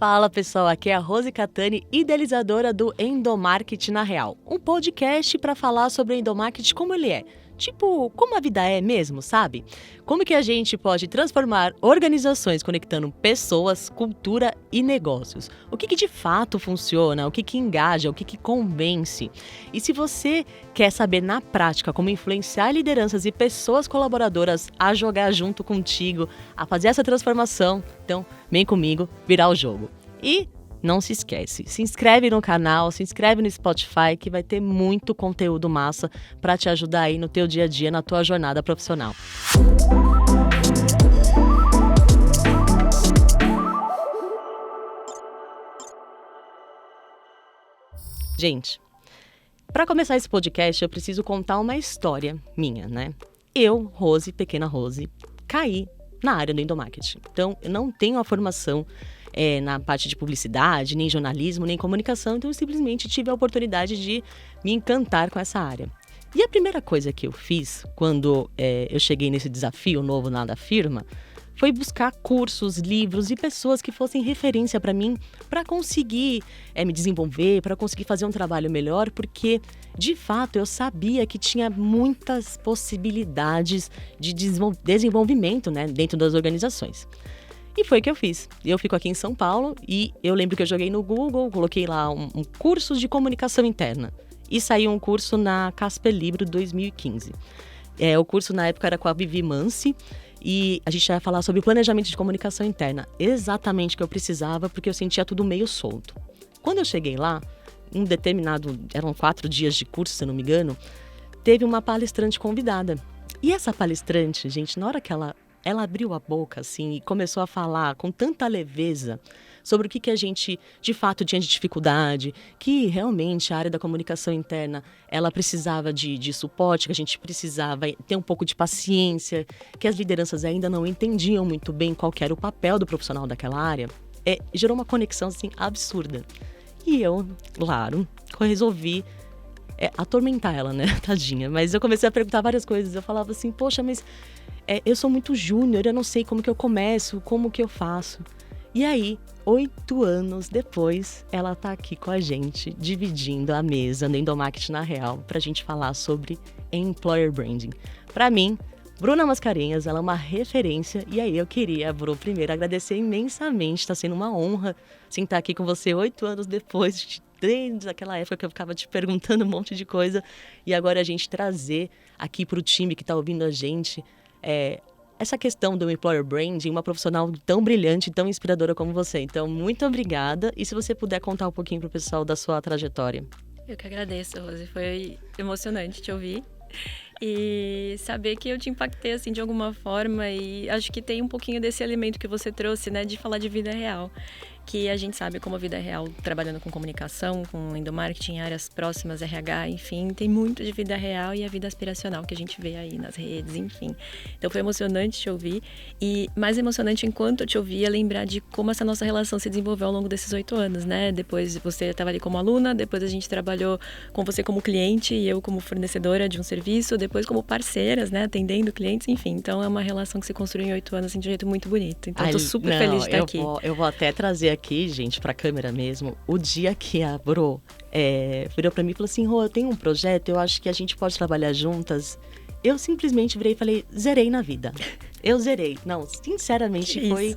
Fala pessoal, aqui é a Rose Catani, idealizadora do Endomarketing na Real, um podcast para falar sobre o endomarketing como ele é. Tipo, como a vida é mesmo, sabe? Como que a gente pode transformar organizações conectando pessoas, cultura e negócios. O que de fato funciona, o que engaja, o que convence. E se você quer saber na prática como influenciar lideranças e pessoas colaboradoras a jogar junto contigo, a fazer essa transformação, então vem comigo virar o jogo. E não se esquece, se inscreve no canal, se inscreve no Spotify que vai ter muito conteúdo massa para te ajudar aí no teu dia a dia, na tua jornada profissional. Gente, para começar esse podcast eu preciso contar uma história minha, né? Eu, Rose, pequena Rose, caí na área do endomarketing. Então, eu não tenho a formação na parte de publicidade, nem jornalismo, nem comunicação, então eu simplesmente tive a oportunidade de me encantar com essa área. E a primeira coisa que eu fiz quando eu cheguei nesse desafio novo lá da firma foi buscar cursos, livros e pessoas que fossem referência para mim, para conseguir me desenvolver, para conseguir fazer um trabalho melhor, porque, de fato, eu sabia que tinha muitas possibilidades de desenvolvimento, né, dentro das organizações. E foi o que eu fiz. Eu fico aqui em São Paulo e eu lembro que eu joguei no Google, coloquei lá um curso de comunicação interna. E saiu um curso na Casper Libero 2015. O curso na época era com a Vivi Mansi e a gente ia falar sobre planejamento de comunicação interna. Exatamente o que eu precisava, porque eu sentia tudo meio solto. Quando eu cheguei lá, eram 4 dias de curso, se eu não me engano, teve uma palestrante convidada. E essa palestrante, gente, na hora que ela abriu a boca, assim, e começou a falar com tanta leveza sobre o que a gente, de fato, tinha de dificuldade, que realmente a área da comunicação interna, ela precisava de suporte, que a gente precisava ter um pouco de paciência, que as lideranças ainda não entendiam muito bem qual que era o papel do profissional daquela área, gerou uma conexão, assim, absurda. E eu, claro, resolvi atormentar ela, né, tadinha, mas eu comecei a perguntar várias coisas, eu falava assim, poxa, mas eu sou muito júnior, eu não sei como que eu começo, como que eu faço. E aí, 8 anos depois, ela tá aqui com a gente, dividindo a mesa no Endomarketing na Real, pra gente falar sobre Employer Branding. Pra mim, Bruna Mascarenhas, ela é uma referência, e aí eu queria, Bru, primeiro agradecer imensamente, tá sendo uma honra estar aqui com você 8 anos depois, desde aquela época que eu ficava te perguntando um monte de coisa, e agora a gente trazer aqui pro time que tá ouvindo a gente, essa questão do Employer Branding, uma profissional tão brilhante, tão inspiradora como você. Então, muito obrigada. E se você puder contar um pouquinho pro pessoal da sua trajetória. Eu que agradeço, Rose. Foi emocionante te ouvir. E saber que eu te impactei, assim, de alguma forma. E acho que tem um pouquinho desse elemento que você trouxe, né? De falar de vida real. Que a gente sabe como a vida real, trabalhando com comunicação, com endomarketing, áreas próximas, RH, enfim, tem muito de vida real e a vida aspiracional que a gente vê aí nas redes, enfim. Então foi emocionante te ouvir e mais emocionante enquanto eu te ouvia lembrar de como essa nossa relação se desenvolveu ao longo desses 8 anos, né? Depois você estava ali como aluna, depois a gente trabalhou com você como cliente e eu como fornecedora de um serviço, depois como parceiras, né? Atendendo clientes, enfim. Então é uma relação que se construiu em 8 anos assim, de um jeito muito bonito. Então tô super feliz de estar aqui. Eu vou até trazer aqui, gente, pra câmera mesmo, o dia que a Bro virou pra mim e falou assim, Rô, eu tenho um projeto, eu acho que a gente pode trabalhar juntas. Eu simplesmente virei e falei, zerei na vida. Eu zerei. Não, sinceramente, foi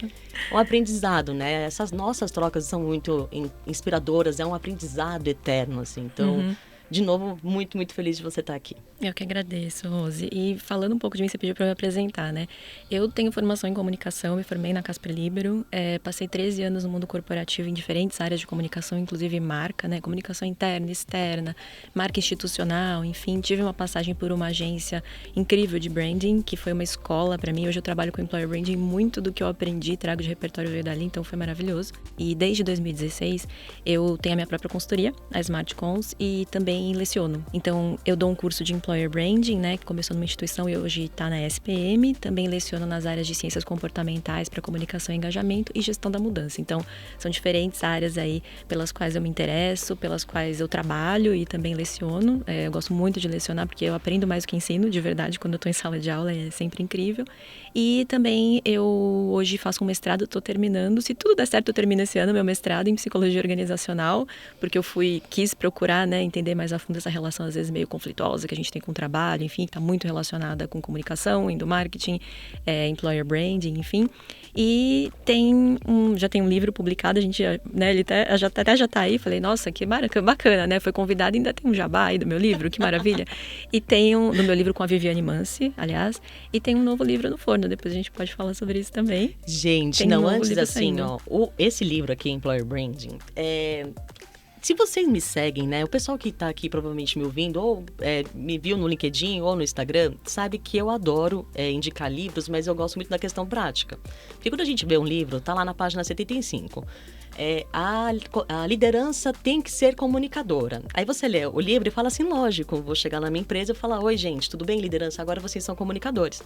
um aprendizado, né? Essas nossas trocas são muito inspiradoras, é um aprendizado eterno, assim. Então, de novo, muito, muito feliz de você estar aqui. Eu que agradeço, Rose. E falando um pouco de mim, você pediu para me apresentar, né? Eu tenho formação em comunicação, me formei na Casper Libero, passei 13 anos no mundo corporativo em diferentes áreas de comunicação, inclusive marca, né? Comunicação interna, externa, marca institucional, enfim. Tive uma passagem por uma agência incrível de branding, que foi uma escola para mim. Hoje eu trabalho com Employer Branding, muito do que eu aprendi, trago de repertório veio dali, então foi maravilhoso. E desde 2016, eu tenho a minha própria consultoria, a Smart Cons, e também também leciono. Então, eu dou um curso de Employer Branding, né, que começou numa instituição e hoje está na SPM. Também leciono nas áreas de ciências comportamentais para comunicação e engajamento e gestão da mudança. Então, são diferentes áreas aí pelas quais eu me interesso, pelas quais eu trabalho e também leciono. Eu gosto muito de lecionar porque eu aprendo mais do que ensino, de verdade, quando eu estou em sala de aula, é sempre incrível. E também eu hoje faço um mestrado, estou terminando. Se tudo der certo, eu termino esse ano meu mestrado em psicologia organizacional, porque eu quis procurar, né, entender mais a fundo essa relação, às vezes, meio conflituosa que a gente tem com o trabalho, enfim, está muito relacionada com comunicação, endomarketing, employer branding, enfim. E já tem um livro publicado, a gente, né, ele já está aí, falei, nossa, que bacana, né? Foi convidado, ainda tem um jabá aí do meu livro, que maravilha. E tem do meu livro com a Viviane Mansi, aliás, e tem um novo livro no forno, depois a gente pode falar sobre isso também. Gente, tem não, antes assim, ó, esse livro aqui, Employer Branding, se vocês me seguem, né, o pessoal que tá aqui provavelmente me ouvindo, ou me viu no LinkedIn ou no Instagram, sabe que eu adoro indicar livros, mas eu gosto muito da questão prática. Porque quando a gente vê um livro, tá lá na página 75, a liderança tem que ser comunicadora. Aí você lê o livro e fala assim, lógico, vou chegar na minha empresa e falar, oi gente, tudo bem liderança? Agora vocês são comunicadores.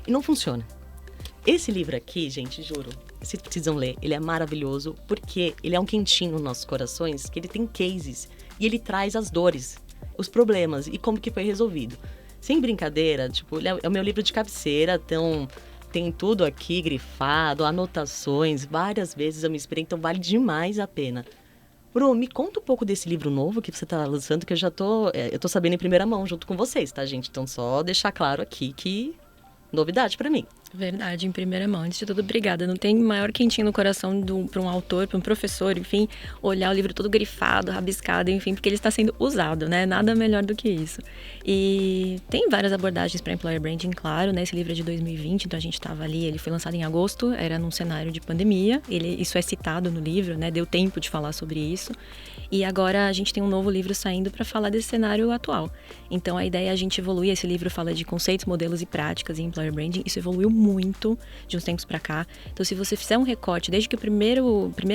E não funciona. Esse livro aqui, gente, juro, vocês precisam ler. Ele é maravilhoso porque ele é um quentinho nos nossos corações, que ele tem cases e ele traz as dores, os problemas e como que foi resolvido. Sem brincadeira, tipo, ele é o meu livro de cabeceira, então tem tudo aqui grifado, anotações, várias vezes eu me inspirei, então vale demais a pena. Bru, me conta um pouco desse livro novo que você está lançando, que eu tô sabendo em primeira mão junto com vocês, tá, gente? Então só deixar claro aqui que novidade para mim. Verdade, em primeira mão. Antes de tudo, obrigada. Não tem maior quentinho no coração para um autor, para um professor, enfim, olhar o livro todo grifado, rabiscado, enfim, porque ele está sendo usado, né? Nada melhor do que isso. E tem várias abordagens para Employer Branding, claro, né? Esse livro é de 2020, então a gente estava ali, ele foi lançado em agosto, era num cenário de pandemia, isso é citado no livro, né? Deu tempo de falar sobre isso. E agora a gente tem um novo livro saindo para falar desse cenário atual. Então a ideia é a gente evoluir. Esse livro fala de conceitos, modelos e práticas em Employer Branding. Isso evoluiu muito de uns tempos para cá. Então se você fizer um recorte, desde que a primeira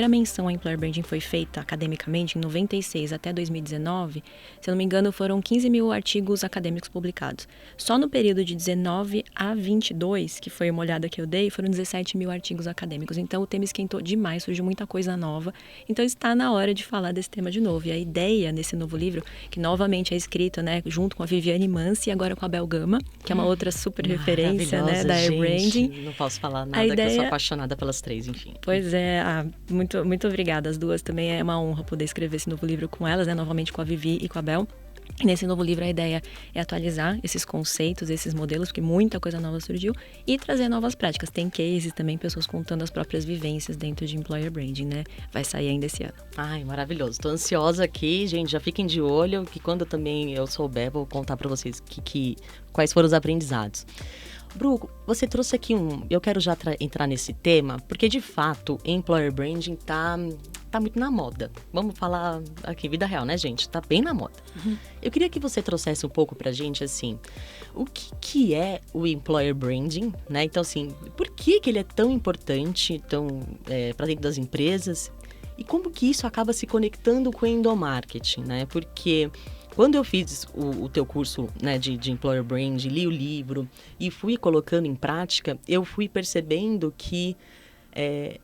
menção a Employer Branding foi feita academicamente, em 96 até 2019, se eu não me engano, foram 15 mil artigos acadêmicos publicados. Só no período de 19 a 22, que foi uma olhada que eu dei, foram 17 mil artigos acadêmicos. Então o tema esquentou demais, surgiu muita coisa nova. Então está na hora de falar desse tema de novo. E a ideia nesse novo livro, que novamente é escrito, né, junto com a Viviane Mansi e agora com a Bel Gama, que é uma outra super referência, né, da Air Branding. Não posso falar nada, que eu sou apaixonada pelas três, enfim. Pois é, muito, muito obrigada. As duas também é uma honra poder escrever esse novo livro com elas, né, novamente com a Vivi e com a Bel. Nesse novo livro, a ideia é atualizar esses conceitos, esses modelos, porque muita coisa nova surgiu, e trazer novas práticas. Tem cases também, pessoas contando as próprias vivências dentro de Employer Branding, né? Vai sair ainda esse ano. Ai, maravilhoso. Tô ansiosa aqui, gente, já fiquem de olho, que quando também eu souber, vou contar pra vocês quais foram os aprendizados. Bru, você trouxe aqui eu quero já entrar nesse tema, porque de fato, Employer Branding tá muito na moda. Vamos falar aqui, vida real, né, gente? Tá bem na moda. Uhum. Eu queria que você trouxesse um pouco pra gente, assim, o que é o Employer Branding, né? Então, assim, por que ele é tão importante pra dentro das empresas? E como que isso acaba se conectando com o endomarketing, né? Porque quando eu fiz o teu curso, né, de Employer Branding, li o livro e fui colocando em prática, eu fui percebendo que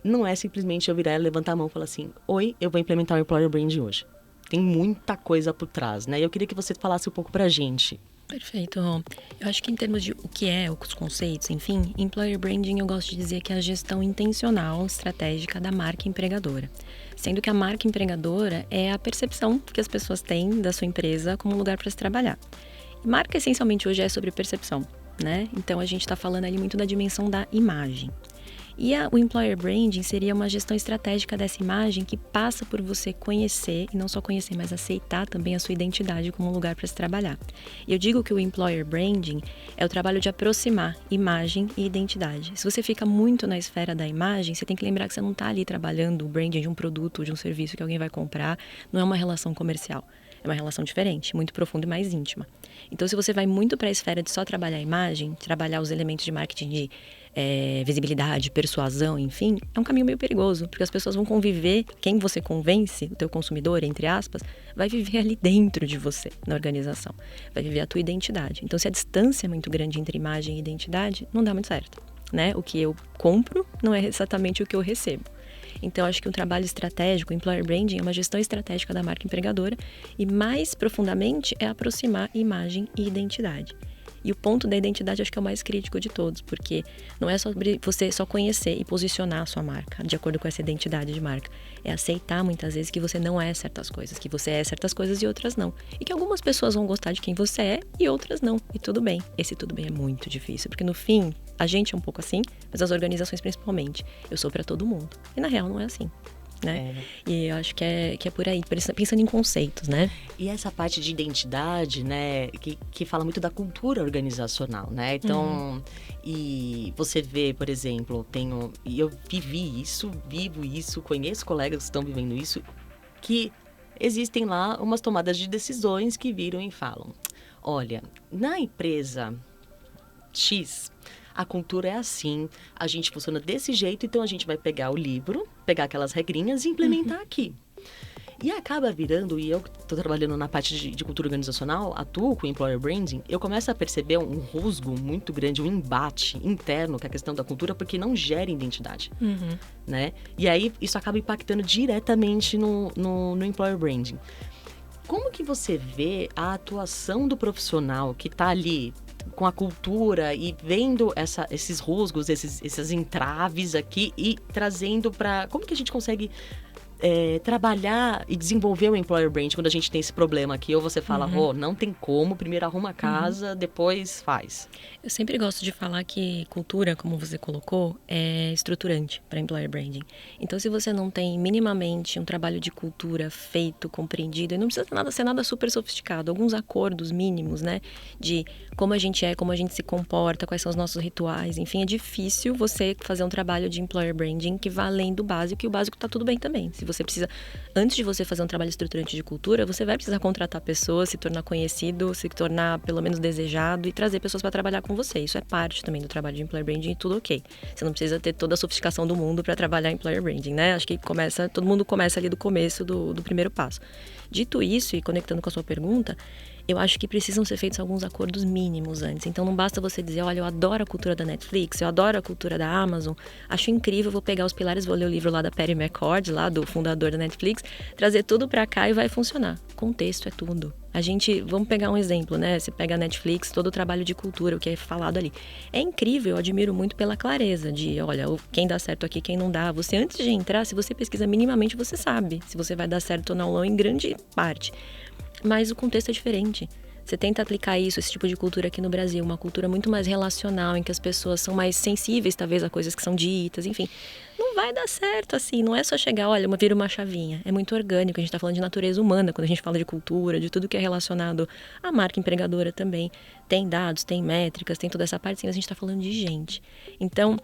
não é simplesmente eu virar e levantar a mão e falar assim, oi, eu vou implementar o Employer Branding hoje. Tem muita coisa por trás, né? Eu queria que você falasse um pouco pra gente. Perfeito, Ron. Eu acho que em termos de o que é, os conceitos, enfim, Employer Branding eu gosto de dizer que é a gestão intencional, estratégica da marca empregadora. Sendo que a marca empregadora é a percepção que as pessoas têm da sua empresa como um lugar para se trabalhar. E marca, essencialmente, hoje é sobre percepção, né? Então, a gente está falando ali muito da dimensão da imagem. E o Employer Branding seria uma gestão estratégica dessa imagem que passa por você conhecer, e não só conhecer, mas aceitar também a sua identidade como um lugar para se trabalhar. E eu digo que o Employer Branding é o trabalho de aproximar imagem e identidade. Se você fica muito na esfera da imagem, você tem que lembrar que você não está ali trabalhando o branding de um produto ou de um serviço que alguém vai comprar, não é uma relação comercial. É uma relação diferente, muito profunda e mais íntima. Então, se você vai muito para a esfera de só trabalhar a imagem, trabalhar os elementos de marketing de visibilidade, persuasão, enfim, é um caminho meio perigoso, porque as pessoas vão conviver, quem você convence, o teu consumidor, entre aspas, vai viver ali dentro de você, na organização, vai viver a tua identidade. Então, se a distância é muito grande entre imagem e identidade, não dá muito certo, né? O que eu compro não é exatamente o que eu recebo. Então, acho que um trabalho estratégico, employer branding, é uma gestão estratégica da marca empregadora e, mais profundamente, é aproximar imagem e identidade. E o ponto da identidade acho que é o mais crítico de todos, porque não é sobre você só conhecer e posicionar a sua marca de acordo com essa identidade de marca. É aceitar muitas vezes que você não é certas coisas, que você é certas coisas e outras não. E que algumas pessoas vão gostar de quem você é e outras não. E tudo bem. Esse tudo bem é muito difícil, porque no fim, a gente é um pouco assim, mas as organizações principalmente. Eu sou pra todo mundo. E na real não é assim. Né? E eu acho que é por aí, pensando em conceitos, né? E essa parte de identidade, né, que fala muito da cultura organizacional, né? Então, e você vê, por exemplo, e eu vivi isso, vivo isso, conheço colegas que estão vivendo isso, que existem lá umas tomadas de decisões que viram e falam, olha, na empresa X, a cultura é assim, a gente funciona desse jeito, então a gente vai pegar o livro, pegar aquelas regrinhas e implementar aqui. E acaba virando, e eu estou trabalhando na parte de cultura organizacional, atuo com employer branding, eu começo a perceber um rusgo muito grande, um embate interno com a questão da cultura, porque não gera identidade, né? E aí isso acaba impactando diretamente no employer branding. Como que você vê a atuação do profissional que está ali com a cultura e vendo esses rusgos, esses entraves aqui e trazendo para... Como que a gente consegue trabalhar e desenvolver o employer brand quando a gente tem esse problema aqui? Ou você fala, não tem como, primeiro arruma a casa, depois faz. Eu sempre gosto de falar que cultura, como você colocou, é estruturante para employer branding. Então, se você não tem minimamente um trabalho de cultura feito, compreendido, e não precisa ser nada super sofisticado, alguns acordos mínimos, né, de como a gente é, como a gente se comporta, quais são os nossos rituais, enfim, é difícil você fazer um trabalho de employer branding que vá além do básico, e o básico tá tudo bem também. Se você precisa, antes de você fazer um trabalho estruturante de cultura, você vai precisar contratar pessoas, se tornar conhecido, se tornar pelo menos desejado e trazer pessoas para trabalhar com você. Isso é parte também do trabalho de employer branding e tudo ok. Você não precisa ter toda a sofisticação do mundo para trabalhar em employer branding, né? Acho que todo mundo começa ali do começo do primeiro passo. Dito isso, e conectando com a sua pergunta, eu acho que precisam ser feitos alguns acordos mínimos antes. Então, não basta você dizer, olha, eu adoro a cultura da Netflix, eu adoro a cultura da Amazon, acho incrível, vou pegar os pilares, vou ler o livro lá da Patty McCord, lá do fundador da Netflix, trazer tudo pra cá e vai funcionar. Contexto é tudo. Vamos pegar um exemplo, né? Você pega a Netflix, todo o trabalho de cultura, o que é falado ali. É incrível, eu admiro muito pela clareza de, olha, quem dá certo aqui, quem não dá. Você, antes de entrar, se você pesquisa minimamente, você sabe se você vai dar certo ou não em grande parte. Mas o contexto é diferente. Você tenta aplicar esse tipo de cultura aqui no Brasil, uma cultura muito mais relacional, em que as pessoas são mais sensíveis, talvez, a coisas que são ditas, enfim. Não vai dar certo, assim, não é só chegar, olha, vira uma chavinha. É muito orgânico, a gente tá falando de natureza humana, quando a gente fala de cultura, de tudo que é relacionado à marca empregadora também. Tem dados, tem métricas, tem toda essa parte, sim, mas a gente tá falando de gente. Então,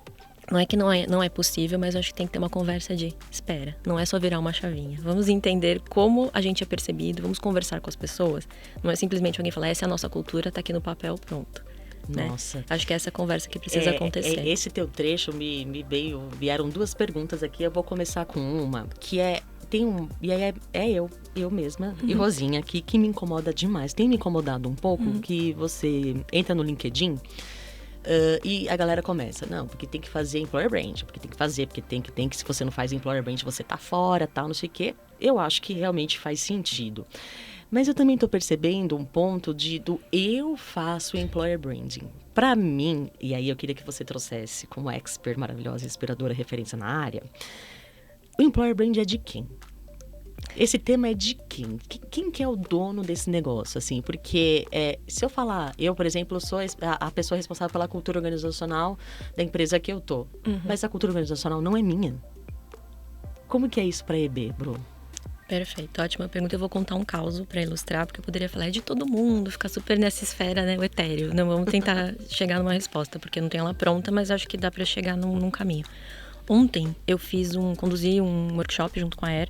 não é que não é possível, mas eu acho que tem que ter uma conversa de espera, não é só virar uma chavinha. Vamos entender como a gente é percebido, vamos conversar com as pessoas. Não é simplesmente alguém falar, essa é a nossa cultura, tá aqui no papel, pronto. Nossa. Né? Acho que é essa conversa que precisa acontecer. Esse teu trecho vieram duas perguntas aqui, eu vou começar com uma, que eu mesma e Rosinha aqui, que me incomoda demais. Tem me incomodado um pouco que você entra no LinkedIn e a galera começa, não, porque tem que fazer employer brand, porque tem que fazer, porque tem que, se você não faz employer brand, você tá fora, tal, não sei o quê. Eu acho que realmente faz sentido. Mas eu também estou percebendo um ponto do eu faço employer branding. Para mim, e aí eu queria que você trouxesse como expert maravilhosa, inspiradora, referência na área, o employer brand é de quem? Esse tema é de quem? Quem que é o dono desse negócio, assim? Porque se eu falar, eu, por exemplo, sou a pessoa responsável pela cultura organizacional da empresa que eu tô, mas a cultura organizacional não é minha. Como que é isso para EB, Bru? Perfeito, ótima pergunta. Eu vou contar um caso para ilustrar, porque eu poderia falar de todo mundo, ficar super nessa esfera, né, o etéreo. Não, vamos tentar chegar numa resposta, porque eu não tenho ela pronta, mas acho que dá para chegar num caminho. Ontem eu conduzi um workshop junto com a Air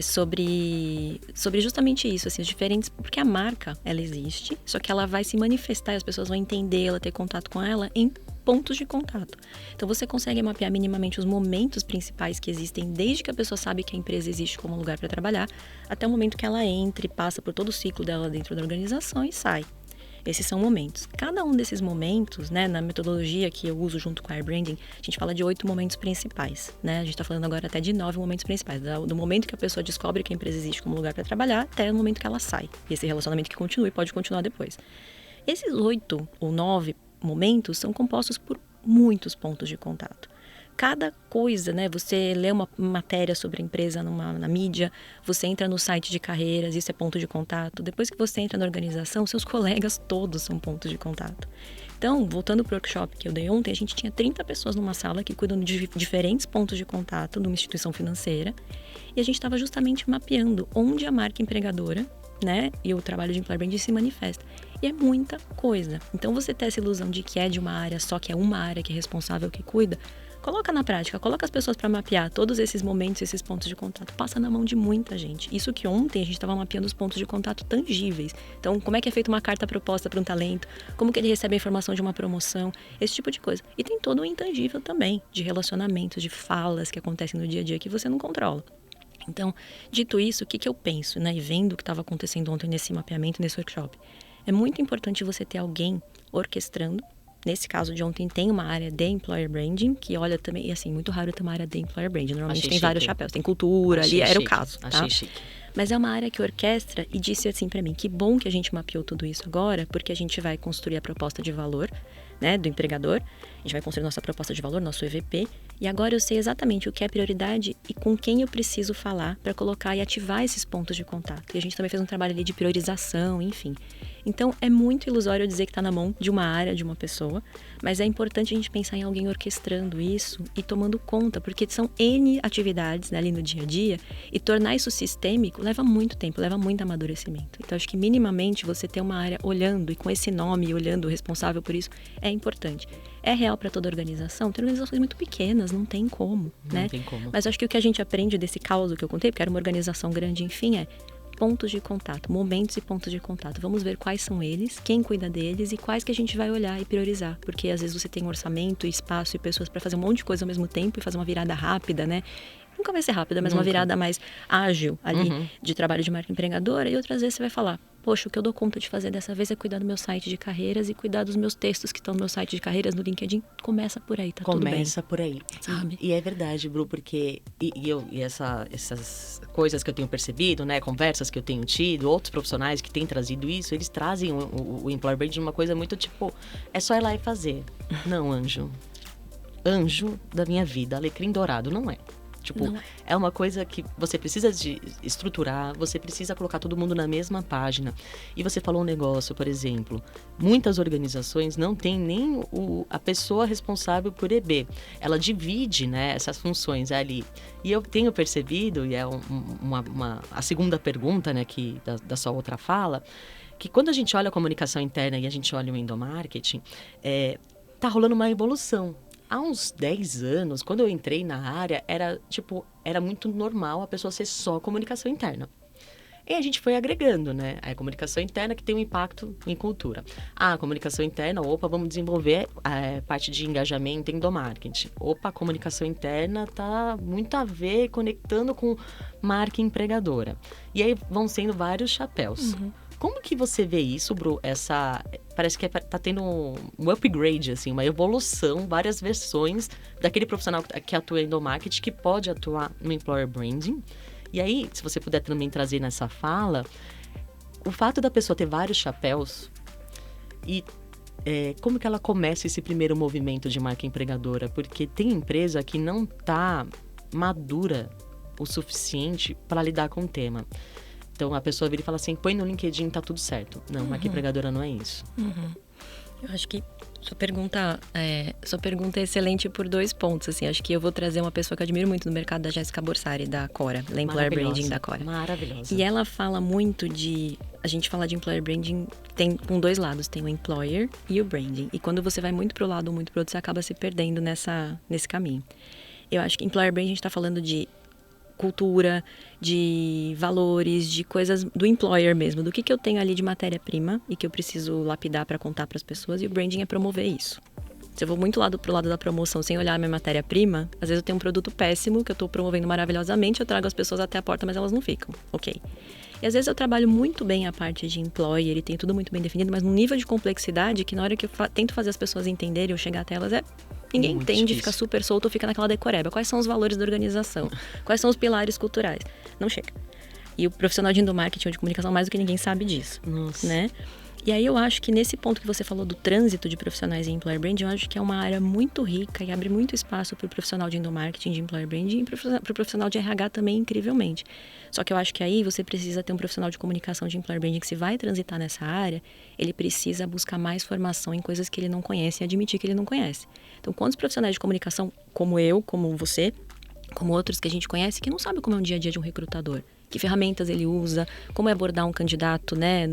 sobre justamente isso, assim, os diferentes, porque a marca, ela existe, só que ela vai se manifestar e as pessoas vão entender, ela ter contato com ela em pontos de contato. Então você consegue mapear minimamente os momentos principais que existem, desde que a pessoa sabe que a empresa existe como lugar para trabalhar, até o momento que ela entra e passa por todo o ciclo dela dentro da organização e sai. Esses são momentos. Cada um desses momentos, né, na metodologia que eu uso junto com a Air Branding, a gente fala de 8 momentos principais, né? A gente está falando agora até de 9 momentos principais, do momento que a pessoa descobre que a empresa existe como lugar para trabalhar até o momento que ela sai. E esse relacionamento que continua e pode continuar depois. Esses 8 ou 9 momentos são compostos por muitos pontos de contato. Cada coisa, né? Você lê uma matéria sobre a empresa na mídia, você entra no site de carreiras, isso é ponto de contato. Depois que você entra na organização, seus colegas todos são pontos de contato. Então, voltando para o workshop que eu dei ontem, a gente tinha 30 pessoas numa sala que cuidam de diferentes pontos de contato numa instituição financeira. E a gente estava justamente mapeando onde a marca empregadora, né, e o trabalho de employer branding se manifesta. E é muita coisa. Então, você ter essa ilusão de que é de uma área, só que é uma área que é responsável, que cuida, coloca na prática, coloca as pessoas para mapear todos esses momentos, esses pontos de contato. Passa na mão de muita gente. Isso que ontem a gente estava mapeando os pontos de contato tangíveis. Então, como é que é feita uma carta proposta para um talento? Como que ele recebe a informação de uma promoção? Esse tipo de coisa. E tem todo o intangível também, de relacionamentos, de falas que acontecem no dia a dia que você não controla. Então, dito isso, o que eu penso, né? E vendo o que estava acontecendo ontem nesse mapeamento, nesse workshop. É muito importante você ter alguém orquestrando. Nesse caso de ontem tem uma área de Employer Branding, que olha também, e assim, muito raro ter uma área de Employer Branding. Normalmente Achei tem vários chique. chapéus, tem cultura, Achei ali era o chique. caso, tá? Achei chique. Mas é uma área que orquestra e disse assim pra mim, que bom que a gente mapeou tudo isso agora, porque a gente vai construir a proposta de valor, né, do empregador, a gente vai construir nossa proposta de valor, nosso EVP, e agora eu sei exatamente o que é prioridade e com quem eu preciso falar para colocar e ativar esses pontos de contato. E a gente também fez um trabalho ali de priorização, enfim. Então, é muito ilusório dizer que está na mão de uma área, de uma pessoa, mas é importante a gente pensar em alguém orquestrando isso e tomando conta, porque são N atividades, né, ali no dia a dia, e tornar isso sistêmico leva muito tempo, leva muito amadurecimento. Então, acho que minimamente você ter uma área olhando e com esse nome, olhando o responsável por isso, é importante. É real para toda organização? Tem organizações muito pequenas, não tem como, né? Não tem como. Mas acho que o que a gente aprende desse caos que eu contei, porque era uma organização grande, enfim, é pontos de contato, momentos e pontos de contato. Vamos ver quais são eles, quem cuida deles e quais que a gente vai olhar e priorizar. Porque às vezes você tem um orçamento, espaço e pessoas para fazer um monte de coisa ao mesmo tempo e fazer uma virada rápida, né? Nunca vai ser rápida, mas uma virada mais ágil ali de trabalho de marca empregadora. E outras vezes você vai falar, poxa, o que eu dou conta de fazer dessa vez é cuidar do meu site de carreiras e cuidar dos meus textos que estão no meu site de carreiras, no LinkedIn. Começa por aí, tá tudo bem. Começa por aí. Sabe? E é verdade, Bru, porque essas coisas que eu tenho percebido, né, conversas que eu tenho tido, outros profissionais que têm trazido isso, eles trazem o Employer Branding uma coisa muito tipo, é só ir lá e fazer. Não, anjo. Anjo da minha vida, alecrim dourado, não é. Tipo, é uma coisa que você precisa de estruturar, você precisa colocar todo mundo na mesma página. E você falou um negócio, por exemplo, muitas organizações não têm nem a pessoa responsável por EB. Ela divide, né, essas funções ali. E eu tenho percebido, e é a segunda pergunta, né, da sua outra fala, que quando a gente olha a comunicação interna e a gente olha o endomarketing, tá rolando uma evolução. Há uns 10 anos, quando eu entrei na área, era muito normal a pessoa ser só comunicação interna. E a gente foi agregando, né? A comunicação interna que tem um impacto em cultura. A comunicação interna, vamos desenvolver a parte de engajamento em endomarketing. A comunicação interna tá muito a ver, conectando com marca empregadora. E aí vão sendo vários chapéus. Como que você vê isso, Bru? Parece que tá tendo um upgrade, assim, uma evolução, várias versões daquele profissional que atua em endomarketing, que pode atuar no Employer Branding. E aí, se você puder também trazer nessa fala, o fato da pessoa ter vários chapéus e como que ela começa esse primeiro movimento de marca empregadora? Porque tem empresa que não tá madura o suficiente para lidar com o tema. Então, a pessoa vira e fala assim, põe no LinkedIn, tá tudo certo. Não, marca empregadora não é isso. Eu acho que sua pergunta é excelente por 2 pontos. Assim, acho que eu vou trazer uma pessoa que eu admiro muito no mercado, da Jéssica Borsari, da Cora, da Employer Branding da Cora. Maravilhosa. E ela fala muito a gente fala de Employer Branding, tem com 2 lados, tem o Employer e o Branding. E quando você vai muito pro lado ou muito pro outro, você acaba se perdendo nesse caminho. Eu acho que employer branding a gente está falando de cultura, de valores, de coisas do employer mesmo, do que eu tenho ali de matéria-prima e que eu preciso lapidar para contar para as pessoas, e o branding é promover isso. Se eu vou muito pro lado da promoção sem olhar a minha matéria-prima, às vezes eu tenho um produto péssimo que eu estou promovendo maravilhosamente, eu trago as pessoas até a porta, mas elas não ficam, ok. E às vezes eu trabalho muito bem a parte de employer e tem tudo muito bem definido, mas num nível de complexidade que na hora que eu tento fazer as pessoas entenderem ou chegar até elas, ninguém Muito entende, difícil. fica super solto ou fica naquela decoreba. Quais são os valores da organização? Quais são os pilares culturais? Não chega. E o profissional de endomarketing ou de comunicação, mais do que ninguém sabe disso, Nossa. né? E aí eu acho que nesse ponto que você falou do trânsito de profissionais em employer branding, eu acho que é uma área muito rica e abre muito espaço para o profissional de endomarketing, de employer branding, e para o profissional de RH também, incrivelmente. Só que eu acho que aí você precisa ter um profissional de comunicação de employer branding que, se vai transitar nessa área, ele precisa buscar mais formação em coisas que ele não conhece e admitir que ele não conhece. Então, quantos profissionais de comunicação, como eu, como você, como outros que a gente conhece, que não sabe como é um dia a dia de um recrutador? Que ferramentas ele usa, como é abordar um candidato, né,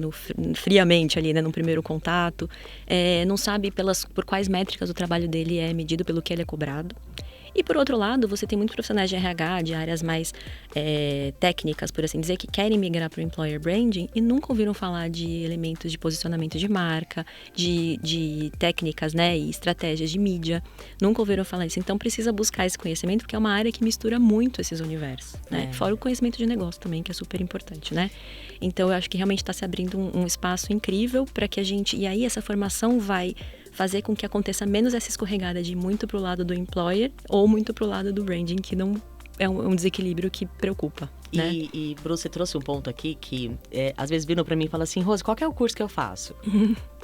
friamente ali, né, no primeiro contato, não sabe por quais métricas o trabalho dele é medido, pelo que ele é cobrado. E, por outro lado, você tem muitos profissionais de RH, de áreas mais técnicas, por assim dizer, que querem migrar para o employer branding e nunca ouviram falar de elementos de posicionamento de marca, de técnicas, né, e estratégias de mídia. Nunca ouviram falar disso. Então, precisa buscar esse conhecimento, porque é uma área que mistura muito esses universos, né? Fora o conhecimento de negócio também, que é super importante, né? Então, eu acho que realmente está se abrindo um espaço incrível para que a gente... E aí, essa formação vai fazer com que aconteça menos essa escorregada de muito pro lado do employer ou muito pro lado do branding, que não é um desequilíbrio que preocupa, né? E Bru, você trouxe um ponto aqui que às vezes viram pra mim e falam assim: Rose, qual que é o curso que eu faço?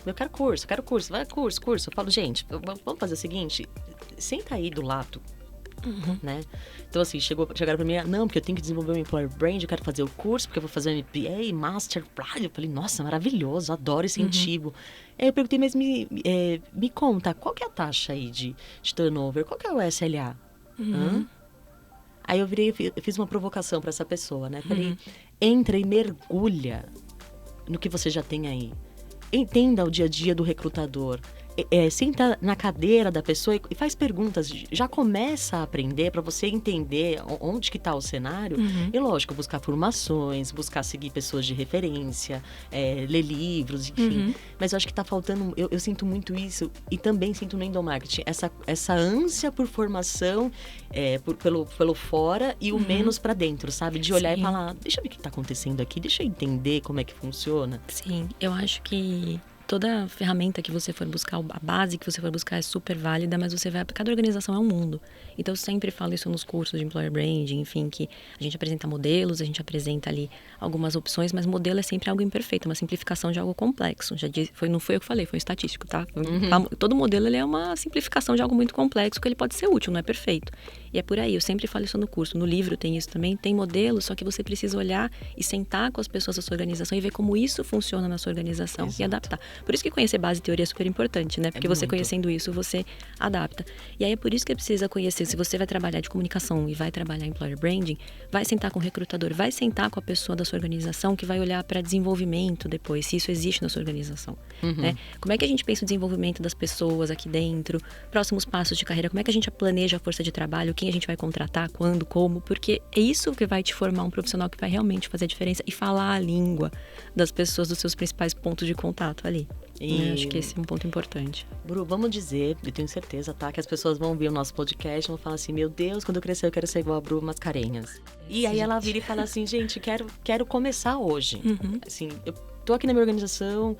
Eu quero curso, vai curso. Eu falo, gente, vamos fazer o seguinte, senta aí do lado, né? Então, assim, chegaram pra mim, não, porque eu tenho que desenvolver um employer brand, eu quero fazer o curso, porque eu vou fazer um MBA, Master, eu falei, nossa, maravilhoso, adoro, incentivo. Aí eu perguntei, mas me conta, qual que é a taxa aí de turnover? Qual que é o SLA? Aí eu fiz uma provocação pra essa pessoa, né? Falei, entra e mergulha no que você já tem aí. Entenda o dia a dia do recrutador. Senta na cadeira da pessoa e faz perguntas. Já começa a aprender para você entender onde que está o cenário. E, lógico, buscar formações, buscar seguir pessoas de referência, ler livros, enfim. Mas eu acho que está faltando... Eu sinto muito isso e também sinto no endomarketing. Essa ânsia por formação pelo fora e o menos para dentro, sabe? De olhar e falar, deixa eu ver o que está acontecendo aqui, deixa eu entender como é que funciona. Sim, eu acho que toda ferramenta que você for buscar, a base que você for buscar é super válida, mas cada organização é um mundo. Então, eu sempre falo isso nos cursos de employer branding, enfim, que a gente apresenta modelos, a gente apresenta ali algumas opções, mas modelo é sempre algo imperfeito, uma simplificação de algo complexo. Não foi eu que falei, foi um estatístico, tá? Todo modelo ele é uma simplificação de algo muito complexo, que ele pode ser útil, não é perfeito. E é por aí, eu sempre falo isso no curso, no livro tem isso também, tem modelo, só que você precisa olhar e sentar com as pessoas da sua organização e ver como isso funciona na sua organização. Exato. E adaptar. Por isso que conhecer base e teoria é super importante, né? Porque você conhecendo isso, você adapta. E aí é por isso que precisa conhecer, se você vai trabalhar de comunicação e vai trabalhar em employer branding, vai sentar com o recrutador, vai sentar com a pessoa da sua organização que vai olhar para desenvolvimento depois, se isso existe na sua organização, né? Como é que a gente pensa o desenvolvimento das pessoas aqui dentro, próximos passos de carreira, como é que a gente planeja a força de trabalho, quem a gente vai contratar, quando, como, porque é isso que vai te formar um profissional que vai realmente fazer a diferença e falar a língua das pessoas, dos seus principais pontos de contato ali. E acho que esse é um ponto importante. Bru, vamos dizer, eu tenho certeza, tá? Que as pessoas vão ouvir o nosso podcast e vão falar assim, meu Deus, quando eu crescer eu quero ser igual a Bru Mascarenhas. E aí ela vira e fala assim, gente, quero começar hoje. Assim, eu tô aqui na minha organização,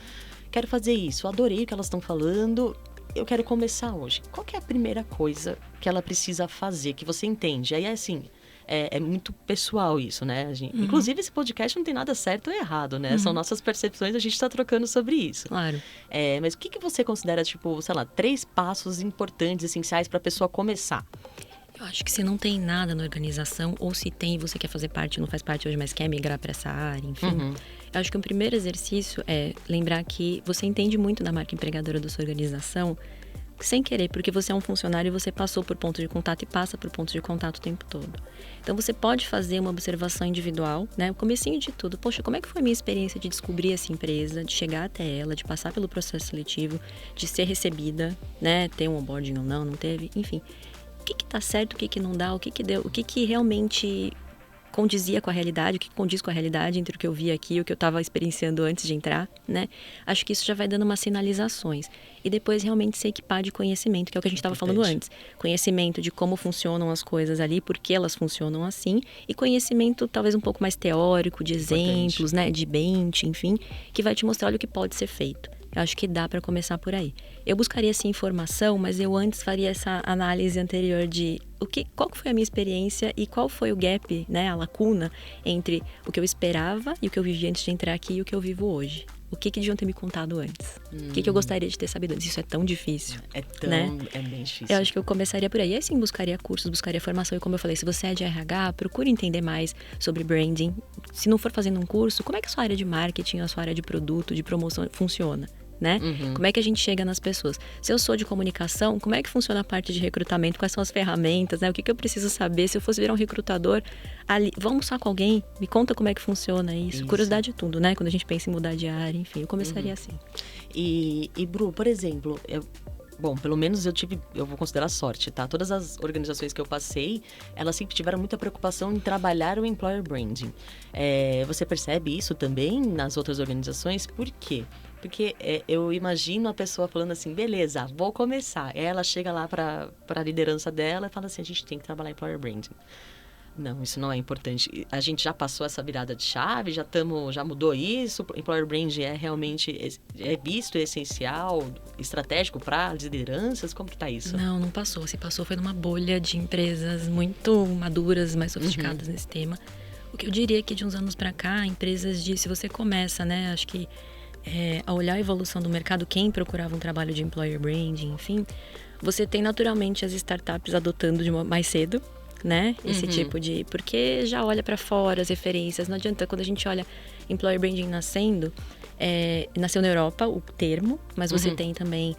quero fazer isso, eu adorei o que elas estão falando, eu quero começar hoje. Qual que é a primeira coisa que ela precisa fazer, que você entende? Aí é assim... É muito pessoal isso, né? Inclusive, esse podcast não tem nada certo ou errado, né? São nossas percepções, a gente está trocando sobre isso. Claro. Mas o que você considera, tipo, sei lá, 3 passos importantes, essenciais para a pessoa começar? Eu acho que se não tem nada na organização, ou se tem e você quer fazer parte, não faz parte hoje, mas quer migrar para essa área, enfim. Eu acho que o primeiro exercício é lembrar que você entende muito da marca empregadora da sua organização, sem querer, porque você é um funcionário e você passou por ponto de contato e passa por ponto de contato o tempo todo. Então, você pode fazer uma observação individual, né? O comecinho de tudo. Poxa, como é que foi a minha experiência de descobrir essa empresa, de chegar até ela, de passar pelo processo seletivo, de ser recebida, né? Ter um onboarding ou não teve, enfim. que tá certo, o que não dá, o que deu, o que realmente condizia com a realidade, o que condiz com a realidade entre o que eu vi aqui e o que eu estava experienciando antes de entrar, né? Acho que isso já vai dando umas sinalizações. E depois realmente se equipar de conhecimento, que é o que a gente estava falando antes. Conhecimento de como funcionam as coisas ali, por que elas funcionam assim, e conhecimento talvez um pouco mais teórico, de exemplos, né? De bench, enfim, que vai te mostrar, olha, o que pode ser feito. Eu acho que dá para começar por aí. Eu buscaria essa informação, mas eu antes faria essa análise anterior de qual foi a minha experiência e qual foi o gap, né, a lacuna entre o que eu esperava e o que eu vivi antes de entrar aqui e o que eu vivo hoje. O que deviam ter me contado antes? O que eu gostaria de ter sabido antes? Isso é tão difícil. É bem difícil. Eu acho que eu começaria por aí. E aí sim, buscaria cursos, buscaria formação. E como eu falei, se você é de RH, procure entender mais sobre branding. Se não for fazendo um curso, como é que a sua área de marketing, a sua área de produto, de promoção funciona? Né? Como é que a gente chega nas pessoas? Se eu sou de comunicação, como é que funciona a parte de recrutamento? Quais são as ferramentas? Né? O que eu preciso saber? Se eu fosse virar um recrutador, vamos almoçar com alguém? Me conta como é que funciona isso. Curiosidade de tudo, né? Quando a gente pensa em mudar de área, enfim, eu começaria assim. E Bru, por exemplo, bom, pelo menos eu vou considerar sorte, tá? Todas as organizações que eu passei, elas sempre tiveram muita preocupação em trabalhar o employer branding. Você percebe isso também nas outras organizações? Por quê? Porque eu imagino a pessoa falando assim, beleza, vou começar. Ela chega lá para a liderança dela e fala assim, a gente tem que trabalhar employer branding. Não, isso não é importante. A gente já passou essa virada de chave, já mudou isso. Employer branding realmente visto, é essencial, estratégico para as lideranças? Como que tá isso? Não passou. Se passou foi numa bolha de empresas muito maduras, mais sofisticadas nesse tema. O que eu diria é que de uns anos para cá, empresas se você começa, né, acho que a olhar a evolução do mercado, quem procurava um trabalho de employer branding, enfim, você tem naturalmente as startups adotando mais cedo, né? Esse tipo de... Porque já olha para fora as referências. Não adianta, quando a gente olha employer branding nascendo, nasceu na Europa o termo, mas você tem também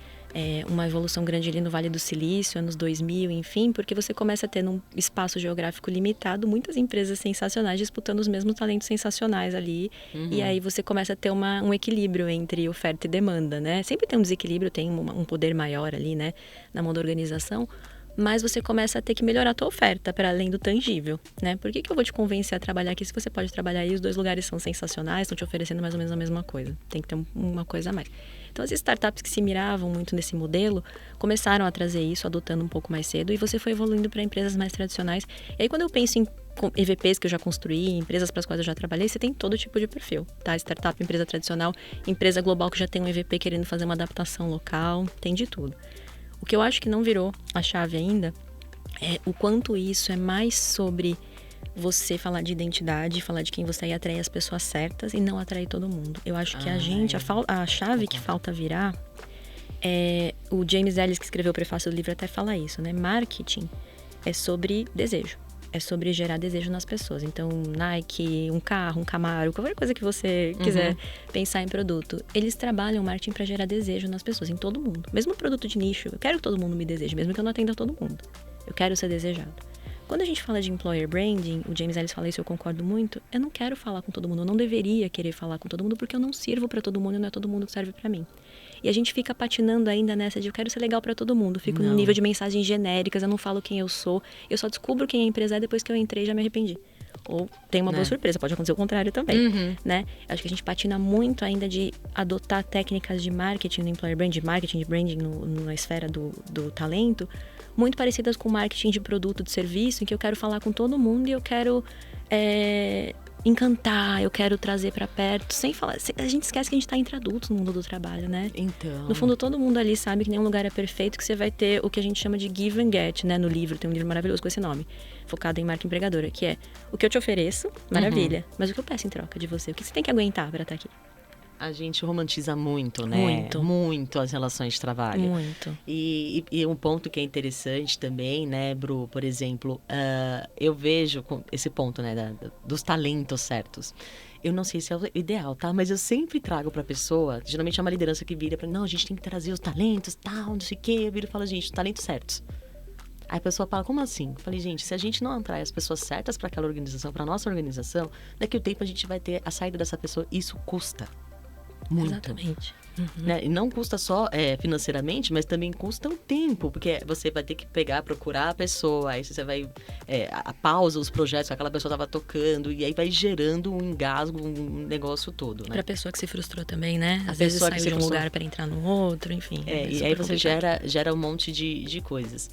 uma evolução grande ali no Vale do Silício, anos 2000, enfim, porque você começa a ter num espaço geográfico limitado muitas empresas sensacionais disputando os mesmos talentos sensacionais ali, e aí você começa a ter um equilíbrio entre oferta e demanda, né? Sempre tem um desequilíbrio, tem um poder maior ali, né, na mão da organização, mas você começa a ter que melhorar a tua oferta para além do tangível, né? Por que eu vou te convencer a trabalhar aqui se você pode trabalhar aí? Os dois lugares são sensacionais, estão te oferecendo mais ou menos a mesma coisa. Tem que ter uma coisa a mais. Então, as startups que se miravam muito nesse modelo começaram a trazer isso, adotando um pouco mais cedo, e você foi evoluindo para empresas mais tradicionais. E aí, quando eu penso em EVPs que eu já construí, empresas para as quais eu já trabalhei, você tem todo tipo de perfil, tá? Startup, empresa tradicional, empresa global que já tem um EVP querendo fazer uma adaptação local, tem de tudo. O que eu acho que não virou a chave ainda é o quanto isso é mais sobre você falar de identidade, falar de quem você é e atrair as pessoas certas e não atrair todo mundo. Eu acho que a chave que falta virar o James Ellis, que escreveu o prefácio do livro, até fala isso, né? Marketing é sobre desejo. É sobre gerar desejo nas pessoas. Então, Nike, um carro, um Camaro, qualquer coisa que você quiser pensar em produto. Eles trabalham marketing para gerar desejo nas pessoas, em todo mundo. Mesmo produto de nicho, eu quero que todo mundo me deseje, mesmo que eu não atenda todo mundo. Eu quero ser desejado. Quando a gente fala de employer branding, o James Ellis fala isso, eu concordo muito, eu não quero falar com todo mundo, eu não deveria querer falar com todo mundo, porque eu não sirvo para todo mundo e não é todo mundo que serve para mim. E a gente fica patinando ainda nessa de eu quero ser legal para todo mundo, fico no nível de mensagens genéricas, eu não falo quem eu sou, eu só descubro quem a empresa é depois que eu entrei e já me arrependi. Ou tem uma boa surpresa, pode acontecer o contrário também, né? Acho que a gente patina muito ainda de adotar técnicas de marketing no employer branding, marketing de branding na esfera do talento, muito parecidas com marketing de produto, de serviço, em que eu quero falar com todo mundo e eu quero encantar, eu quero trazer pra perto, sem falar... A gente esquece que a gente tá entre adultos no mundo do trabalho, né? Então... No fundo, todo mundo ali sabe que nenhum lugar é perfeito, que você vai ter o que a gente chama de give and get, né? No livro, tem um livro maravilhoso com esse nome, focado em marca empregadora, que é o que eu te ofereço, maravilha, mas o que eu peço em troca de você? O que você tem que aguentar pra estar aqui? A gente romantiza muito, né? Muito as relações de trabalho. Muito. E um ponto que é interessante também, né, Bru? Por exemplo, eu vejo esse ponto, né, dos talentos certos. Eu não sei se é o ideal, tá? Mas eu sempre trago pra pessoa, geralmente é uma liderança que vira pra mim, não, a gente tem que trazer os talentos, tal, não sei o quê. Eu viro e falo, gente, talentos certos. Aí a pessoa fala, como assim? Eu falei, gente, se a gente não atrai as pessoas certas pra aquela organização, pra nossa organização, daqui a um tempo a gente vai ter a saída dessa pessoa, isso custa. Muito. Exatamente. Né? E não custa só financeiramente, mas também custa um tempo, porque você vai ter que procurar a pessoa, aí você vai pausa os projetos que aquela pessoa estava tocando, e aí vai gerando um engasgo, um negócio todo, né? Pra pessoa que se frustrou também, né? A Às vezes pessoa que saiu se de um frustrou. lugar para entrar no outro, enfim. E aí você complicado. gera um monte de coisas.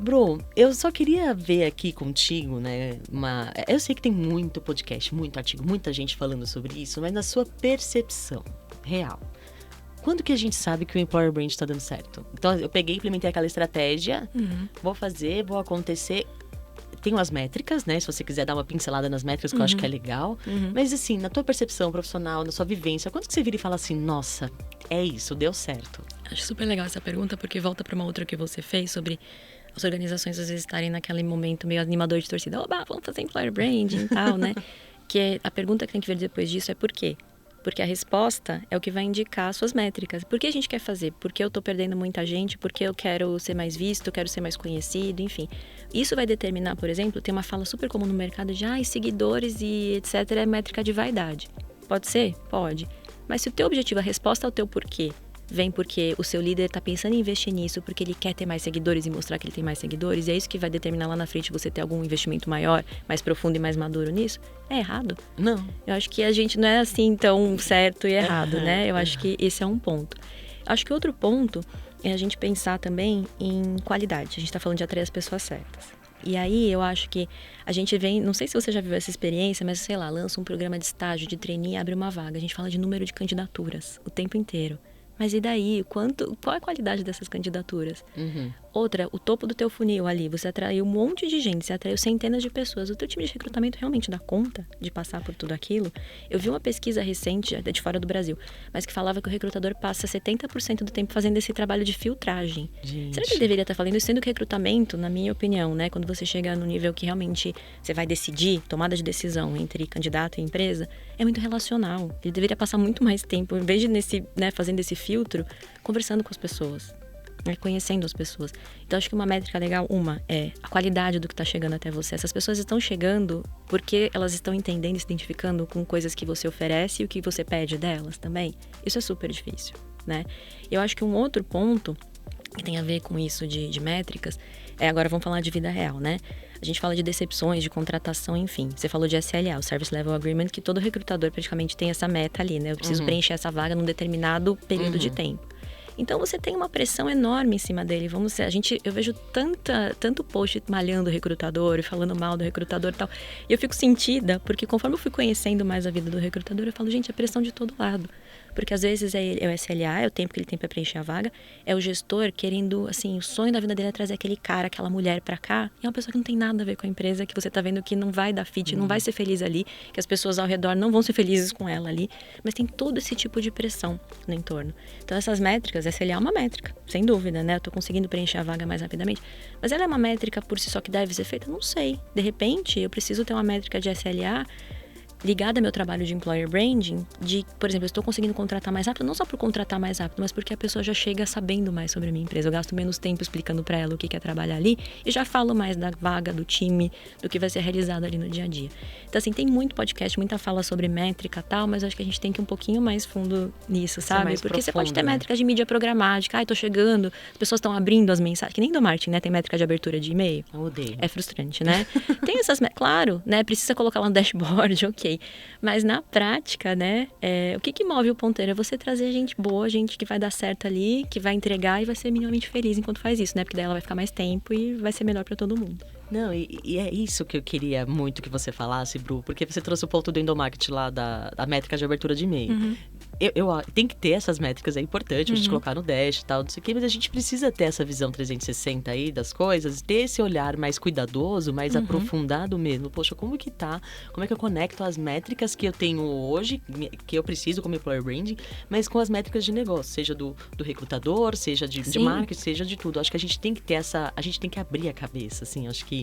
Bru, eu só queria ver aqui contigo, né? Eu sei que tem muito podcast, muito artigo, muita gente falando sobre isso, mas na sua percepção real, quando que a gente sabe que o Employer Brand está dando certo? Então, eu peguei e implementei aquela estratégia, vou fazer, vou acontecer. Tem umas métricas, né? Se você quiser dar uma pincelada nas métricas, que eu acho que é legal. Mas, assim, na tua percepção profissional, na sua vivência, quando que você vira e fala assim, nossa, é isso, deu certo? Acho super legal essa pergunta, porque volta para uma outra que você fez sobre as organizações às vezes estarem naquele momento meio animador de torcida. Oba, vamos fazer Employer Branding e tal, né? Que a pergunta que tem que vir depois disso é por quê? Porque a resposta é o que vai indicar as suas métricas. Por que a gente quer fazer? Porque eu tô perdendo muita gente? Porque eu quero ser mais visto, quero ser mais conhecido, enfim. Isso vai determinar, por exemplo, tem uma fala super comum no mercado de seguidores e etc. é métrica de vaidade. Pode ser? Pode. Mas se o teu objetivo, a resposta ao teu porquê, vem porque o seu líder está pensando em investir nisso, porque ele quer ter mais seguidores e mostrar que ele tem mais seguidores, e é isso que vai determinar lá na frente você ter algum investimento maior, mais profundo e mais maduro nisso, é errado. Não. Eu acho que a gente não é assim tão certo e errado, né? Eu acho que esse é um ponto. Acho que outro ponto é a gente pensar também em qualidade. A gente está falando de atrair as pessoas certas. E aí eu acho que a gente vem, não sei se você já viveu essa experiência, mas sei lá, lança um programa de estágio, de trainee, abre uma vaga. A gente fala de número de candidaturas o tempo inteiro. Mas e daí? Qual é a qualidade dessas candidaturas? Outra, o topo do teu funil ali, você atraiu um monte de gente, você atraiu centenas de pessoas. O teu time de recrutamento realmente dá conta de passar por tudo aquilo? Eu vi uma pesquisa recente, de fora do Brasil, mas que falava que o recrutador passa 70% do tempo fazendo esse trabalho de filtragem. Gente. Será que ele deveria estar fazendo isso? Sendo que recrutamento, na minha opinião, né, quando você chega no nível que realmente você vai decidir, tomada de decisão entre candidato e empresa, é muito relacional. Ele deveria passar muito mais tempo, em vez de fazendo esse filtro, conversando com as pessoas, conhecendo as pessoas. Então, acho que uma métrica legal, é a qualidade do que está chegando até você. Essas pessoas estão chegando porque elas estão entendendo e se identificando com coisas que você oferece e o que você pede delas também. Isso é super difícil, né? Eu acho que um outro ponto que tem a ver com isso de métricas agora vamos falar de vida real, né? A gente fala de decepções, de contratação, enfim. Você falou de SLA, o Service Level Agreement, que todo recrutador praticamente tem essa meta ali, né? Eu preciso preencher essa vaga num determinado período de tempo. Então, você tem uma pressão enorme em cima dele. Eu vejo tanto post malhando o recrutador e falando mal do recrutador e tal. E eu fico sentida, porque conforme eu fui conhecendo mais a vida do recrutador, eu falo, gente, é pressão de todo lado. Porque às vezes é o SLA, é o tempo que ele tem para preencher a vaga, é o gestor querendo, assim, o sonho da vida dele é trazer aquele cara, aquela mulher para cá, e é uma pessoa que não tem nada a ver com a empresa, que você tá vendo que não vai dar fit, não vai ser feliz ali, que as pessoas ao redor não vão ser felizes com ela ali, mas tem todo esse tipo de pressão no entorno. Então essas métricas, SLA é uma métrica, sem dúvida, né? Eu tô conseguindo preencher a vaga mais rapidamente, mas ela é uma métrica por si só que deve ser feita? Não sei. De repente, eu preciso ter uma métrica de SLA ligada ao meu trabalho de employer branding, por exemplo, eu estou conseguindo contratar mais rápido, não só por contratar mais rápido, mas porque a pessoa já chega sabendo mais sobre a minha empresa. Eu gasto menos tempo explicando para ela o que é trabalhar ali e já falo mais da vaga, do time, do que vai ser realizado ali no dia a dia. Então, assim, tem muito podcast, muita fala sobre métrica e tal, mas acho que a gente tem que ir um pouquinho mais fundo nisso, sabe? Porque profundo, você pode ter né? métricas de mídia programática, tô chegando, as pessoas estão abrindo as mensagens, que nem do marketing, né? Tem métrica de abertura de e-mail. Eu odeio. É frustrante, né? Tem essas, claro, né? Precisa colocar lá no dashboard, ok. Mas na prática, né? O que move o ponteiro? É você trazer gente boa, gente que vai dar certo ali, que vai entregar e vai ser minimamente feliz enquanto faz isso, né? Porque daí ela vai ficar mais tempo e vai ser melhor para todo mundo. Não, e é isso que eu queria muito que você falasse, Bru, porque você trouxe o ponto do endomarketing lá, da métrica de abertura de e-mail. Tem que ter essas métricas, é importante a gente colocar no dash e tal, não sei o quê, mas a gente precisa ter essa visão 360 aí das coisas, ter esse olhar mais cuidadoso, mais aprofundado mesmo. Poxa, como que tá? Como é que eu conecto as métricas que eu tenho hoje, que eu preciso como employer branding, mas com as métricas de negócio, seja do recrutador, seja de marketing, seja de tudo. Acho que a gente tem que ter a gente tem que abrir a cabeça, assim, acho que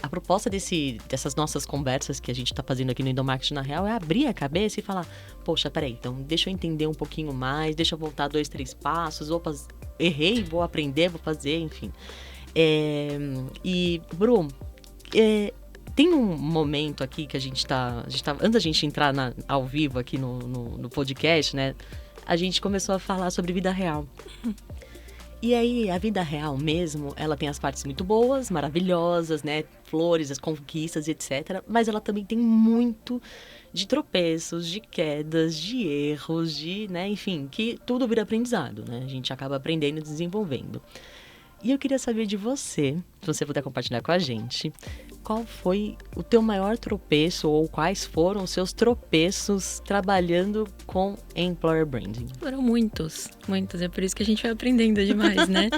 a proposta dessas nossas conversas que a gente está fazendo aqui no Endomarketing na Real é abrir a cabeça e falar, poxa, peraí, então deixa eu entender um pouquinho mais, deixa eu voltar 2, 3 passos, errei, vou aprender, vou fazer, enfim. E, Bru, Tem um momento aqui que a gente tá antes da gente entrar ao vivo aqui no podcast, né? A gente começou a falar sobre vida real. E aí, a vida real mesmo, ela tem as partes muito boas, maravilhosas, né? Flores, as conquistas, etc. Mas ela também tem muito de tropeços, de quedas, de erros, né? Enfim, que tudo vira aprendizado, né? A gente acaba aprendendo e desenvolvendo. E eu queria saber de você, se você puder compartilhar com a gente, qual foi o teu maior tropeço ou quais foram os seus tropeços trabalhando com Employer Branding? Foram muitos. É por isso que a gente vai aprendendo demais, né?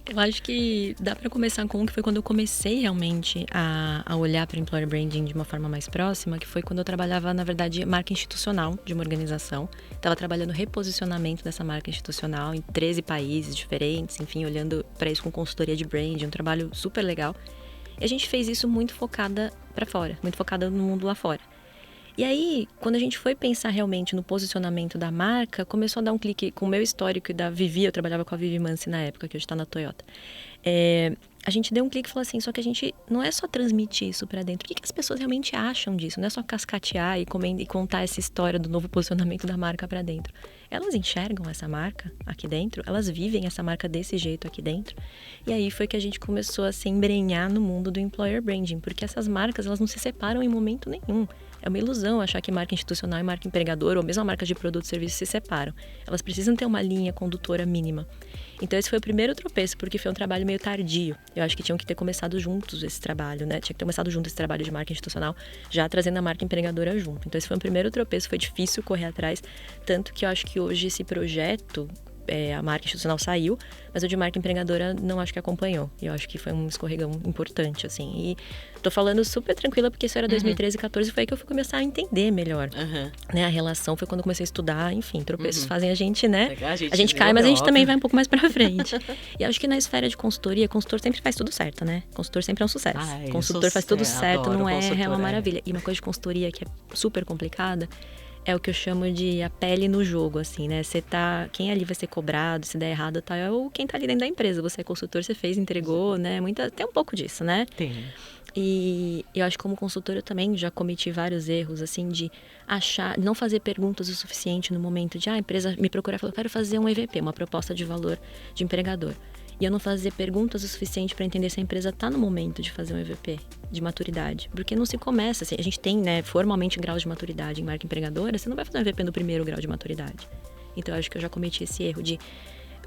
Eu acho que dá para começar com um que foi quando eu comecei realmente a olhar para Employer Branding de uma forma mais próxima, que foi quando eu trabalhava, na verdade, marca institucional de uma organização. Estava trabalhando reposicionamento dessa marca institucional em 13 países diferentes, enfim, olhando para isso com consultoria de branding, um trabalho super legal. E a gente fez isso muito focada para fora, muito focada no mundo lá fora. E aí, quando a gente foi pensar realmente no posicionamento da marca, começou a dar um clique com o meu histórico e da Vivi, eu trabalhava com a Vivi Mansi na época, que hoje está na Toyota. A gente deu um clique e falou assim, só que a gente não é só transmitir isso para dentro. O que as pessoas realmente acham disso? Não é só cascatear e contar essa história do novo posicionamento da marca para dentro. Elas enxergam essa marca aqui dentro, elas vivem essa marca desse jeito aqui dentro. E aí foi que a gente começou a se embrenhar no mundo do Employer Branding, porque essas marcas, elas não se separam em momento nenhum. É uma ilusão achar que marca institucional e marca empregadora, ou mesmo a marca de produto e serviço, se separam. Elas precisam ter uma linha condutora mínima. Então esse foi o primeiro tropeço, porque foi um trabalho meio tardio. Eu acho que tinham que ter começado juntos esse trabalho, né? Tinha que ter começado junto esse trabalho de marca institucional, já trazendo a marca empregadora junto. Então esse foi o primeiro tropeço, foi difícil correr atrás. Tanto que eu acho que hoje esse projeto, a marca institucional saiu, mas o de marca empregadora não acho que acompanhou. E eu acho que foi um escorregão importante, assim. E tô falando super tranquila, porque isso era 2013, 2014, foi aí que eu fui começar a entender melhor. Né? A relação foi quando eu comecei a estudar, enfim, tropeços fazem a gente, né? A gente cai, mas a gente também vai um pouco mais pra frente. E acho que na esfera de consultoria, consultor sempre faz tudo certo, né? Consultor sempre é um sucesso. Consultor faz tudo certo, não é uma maravilha. E uma coisa de consultoria que é super complicada, é o que eu chamo de a pele no jogo, assim, né? Você tá... Quem ali vai ser cobrado, se der errado, tá? É quem tá ali dentro da empresa. Você é consultor, você fez, entregou, né? Tem um pouco disso, né? Tem. E eu acho que como consultora eu também já cometi vários erros, assim, de não fazer perguntas o suficiente no momento de, a empresa me procurar e falar, eu quero fazer um EVP, uma proposta de valor de empregador. E eu não fazer perguntas o suficiente para entender se a empresa está no momento de fazer um EVP de maturidade. Porque não se começa, assim, a gente tem, né, formalmente graus de maturidade em marca empregadora, você não vai fazer um EVP no primeiro grau de maturidade. Então eu acho que eu já cometi esse erro de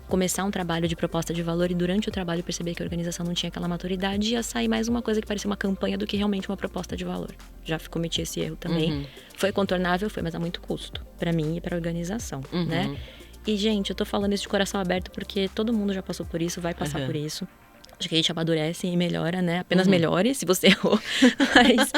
começar um trabalho de proposta de valor e durante o trabalho perceber que a organização não tinha aquela maturidade e ia sair mais uma coisa que parecia uma campanha do que realmente uma proposta de valor. Já cometi esse erro também. Foi contornável, mas há muito custo para mim e para a organização, né? E, gente, eu tô falando isso de coração aberto porque todo mundo já passou por isso, vai passar por isso. Acho que a gente amadurece e melhora, né? Apenas melhore se você errou. Mas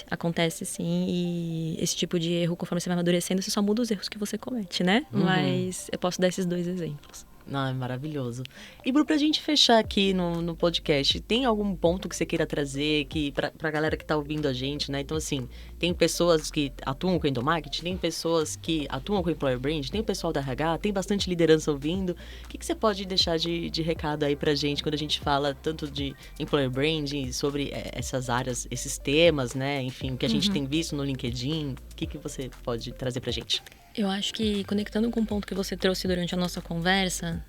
acontece sim. E esse tipo de erro, conforme você vai amadurecendo, você só muda os erros que você comete, né? Mas eu posso dar esses dois exemplos. Não, é maravilhoso. E, Bru, pra gente fechar aqui no podcast, tem algum ponto que você queira trazer pra galera que tá ouvindo a gente, né? Então, assim, tem pessoas que atuam com endomarketing, tem pessoas que atuam com employer brand, tem o pessoal da RH, tem bastante liderança ouvindo. O que você pode deixar de recado aí pra gente quando a gente fala tanto de employer branding, sobre essas áreas, esses temas, né? Enfim, o que a gente tem visto no LinkedIn. O que você pode trazer pra gente? Eu acho que, conectando com o ponto que você trouxe durante a nossa conversa,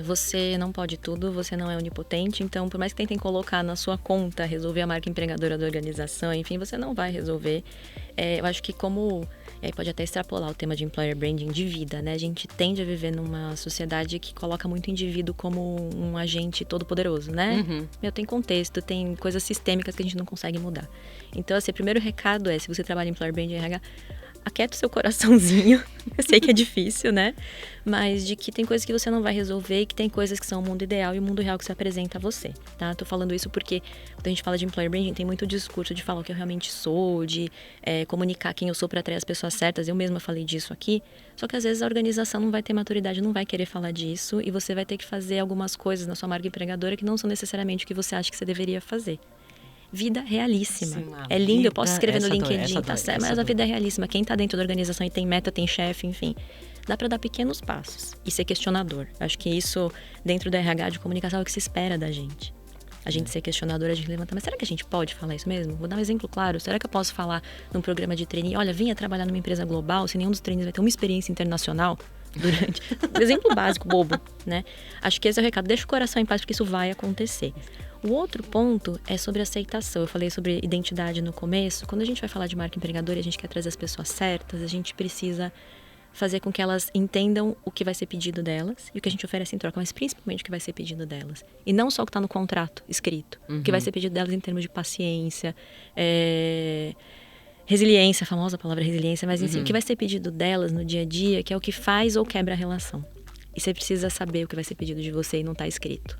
você não pode tudo, você não é onipotente, então, por mais que tentem colocar na sua conta, resolver a marca empregadora da organização, enfim, você não vai resolver. Eu acho que e aí pode até extrapolar o tema de employer branding de vida, né? A gente tende a viver numa sociedade que coloca muito o indivíduo como um agente todo poderoso, né? Tem contexto, tem coisas sistêmicas que a gente não consegue mudar. Então, assim, o primeiro recado se você trabalha em employer branding RH, aquieta o seu coraçãozinho. Eu sei que é difícil, né? Mas de que tem coisas que você não vai resolver e que tem coisas que são o mundo ideal e o mundo real que se apresenta a você, tá? Tô falando isso porque quando a gente fala de employer branding, tem muito discurso de falar o que eu realmente sou, de comunicar quem eu sou para atrair as pessoas certas. Eu mesma falei disso aqui. Só que às vezes a organização não vai ter maturidade, não vai querer falar disso e você vai ter que fazer algumas coisas na sua marca empregadora que não são necessariamente o que você acha que você deveria fazer. Vida realíssima. Sim, é lindo, eu posso escrever no LinkedIn, tá certo? Mas a vida é realíssima. Quem tá dentro da organização e tem meta, tem chefe, enfim. Dá pra dar pequenos passos e ser questionador. Acho que isso, dentro da RH de comunicação, é o que se espera da gente. A gente ser questionadora, a gente levanta, mas será que a gente pode falar isso mesmo? Vou dar um exemplo claro. Será que eu posso falar num programa de trainee, olha, venha trabalhar numa empresa global, se nenhum dos trainees vai ter uma experiência internacional durante... Exemplo básico, bobo, né? Acho que esse é o recado. Deixa o coração em paz, porque isso vai acontecer. O outro ponto é sobre aceitação. Eu falei sobre identidade no começo. Quando a gente vai falar de marca empregadora e a gente quer trazer as pessoas certas, a gente precisa fazer com que elas entendam o que vai ser pedido delas e o que a gente oferece em troca, mas principalmente o que vai ser pedido delas. E não só o que está no contrato escrito, o que vai ser pedido delas em termos de paciência, resiliência, a famosa palavra resiliência, mas enfim, o que vai ser pedido delas no dia a dia, que é o que faz ou quebra a relação. E você precisa saber o que vai ser pedido de você e não está escrito.